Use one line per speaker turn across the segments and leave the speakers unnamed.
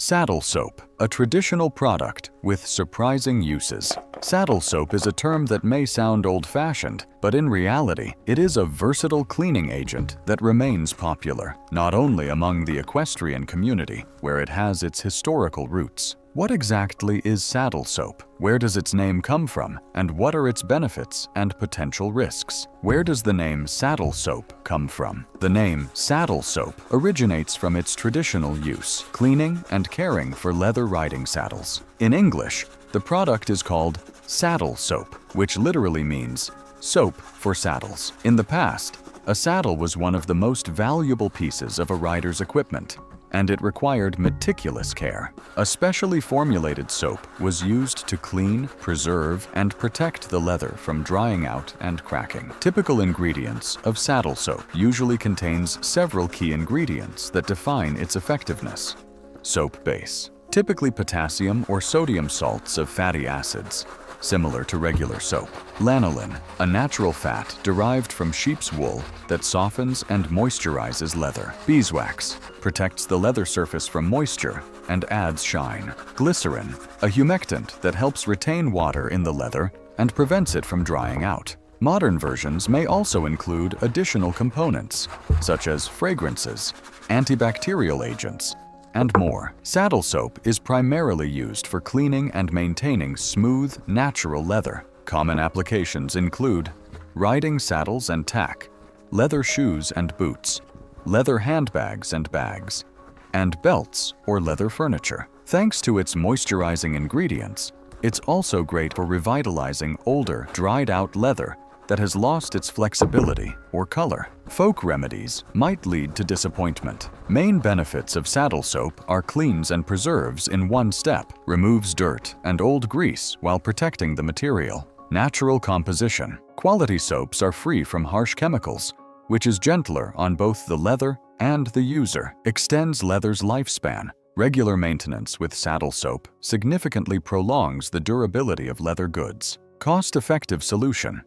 Saddle soap, a traditional product with surprising uses. Saddle soap is a term that may sound old-fashioned, but in reality, it is a versatile cleaning agent that remains popular, not only among the equestrian community, where it has its historical roots. What exactly is saddle soap? Where does its name come from? And what are its benefits and potential risks? Where does the name saddle soap come from? The name saddle soap originates from its traditional use, cleaning and caring for leather riding saddles. In English, the product is called saddle soap, which literally means soap for saddles. In the past, a saddle was one of the most valuable pieces of a rider's equipment, and it required meticulous care. A specially formulated soap was used to clean, preserve, and protect the leather from drying out and cracking. Typical ingredients of saddle soap usually contains several key ingredients that define its effectiveness. Soap base, typically potassium or sodium salts of fatty acids, similar to regular soap. Lanolin, a natural fat derived from sheep's wool that softens and moisturizes leather. Beeswax, protects the leather surface from moisture and adds shine. Glycerin, a humectant that helps retain water in the leather and prevents it from drying out. Modern versions may also include additional components, such as fragrances, antibacterial agents, and more. Saddle soap is primarily used for cleaning and maintaining smooth, natural leather. Common applications include riding saddles and tack, leather shoes and boots, leather handbags and bags, and belts or leather furniture. Thanks to its moisturizing ingredients, it's also great for revitalizing older, dried-out leather that has lost its flexibility or color. Folk remedies might lead to disappointment. Main benefits of saddle soap are cleans and preserves in one step, removes dirt and old grease while protecting the material. Natural composition. Quality soaps are free from harsh chemicals, which is gentler on both the leather and the user. Extends leather's lifespan. Regular maintenance with saddle soap significantly prolongs the durability of leather goods. Cost-effective solution.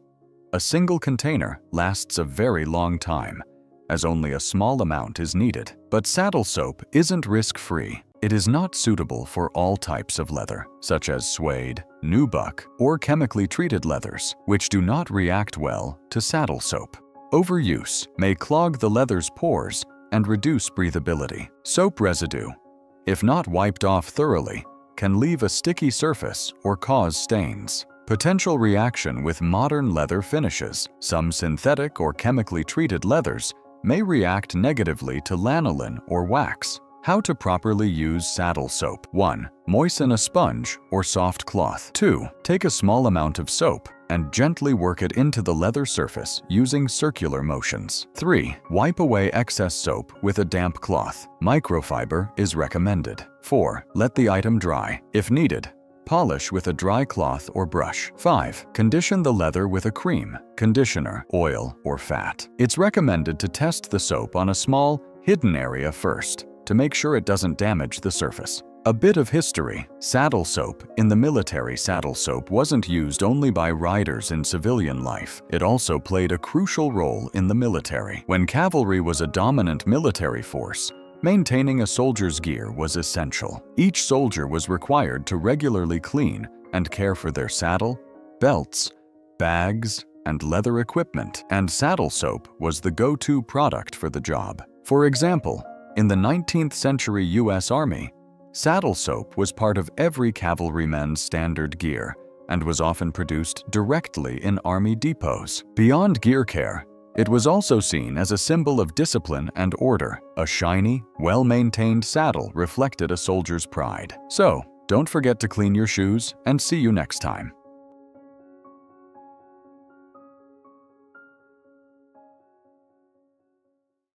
A single container lasts a very long time, as only a small amount is needed. But saddle soap isn't risk-free. It is not suitable for all types of leather, such as suede, nubuck, or chemically treated leathers, which do not react well to saddle soap. Overuse may clog the leather's pores and reduce breathability. Soap residue, if not wiped off thoroughly, can leave a sticky surface or cause stains. Potential reaction with modern leather finishes. Some synthetic or chemically treated leathers may react negatively to lanolin or wax. How to properly use saddle soap. 1. Moisten a sponge or soft cloth. 2. Take a small amount of soap and gently work it into the leather surface using circular motions. 3. Wipe away excess soap with a damp cloth. Microfiber is recommended. 4. Let the item dry. If needed, polish with a dry cloth or brush. 5. Condition the leather with a cream, conditioner, oil, or fat. It's recommended to test the soap on a small, hidden area first to make sure it doesn't damage the surface. A bit of history. Saddle soap. In the military, saddle soap wasn't used only by riders in civilian life. It also played a crucial role in the military. When cavalry was a dominant military force, maintaining a soldier's gear was essential. Each soldier was required to regularly clean and care for their saddle, belts, bags, and leather equipment, and saddle soap was the go-to product for the job. For example, in the 19th century U.S. Army, saddle soap was part of every cavalryman's standard gear and was often produced directly in army depots. Beyond gear care, it was also seen as a symbol of discipline and order. A shiny, well-maintained saddle reflected a soldier's pride. So, don't forget to clean your shoes and see you next time.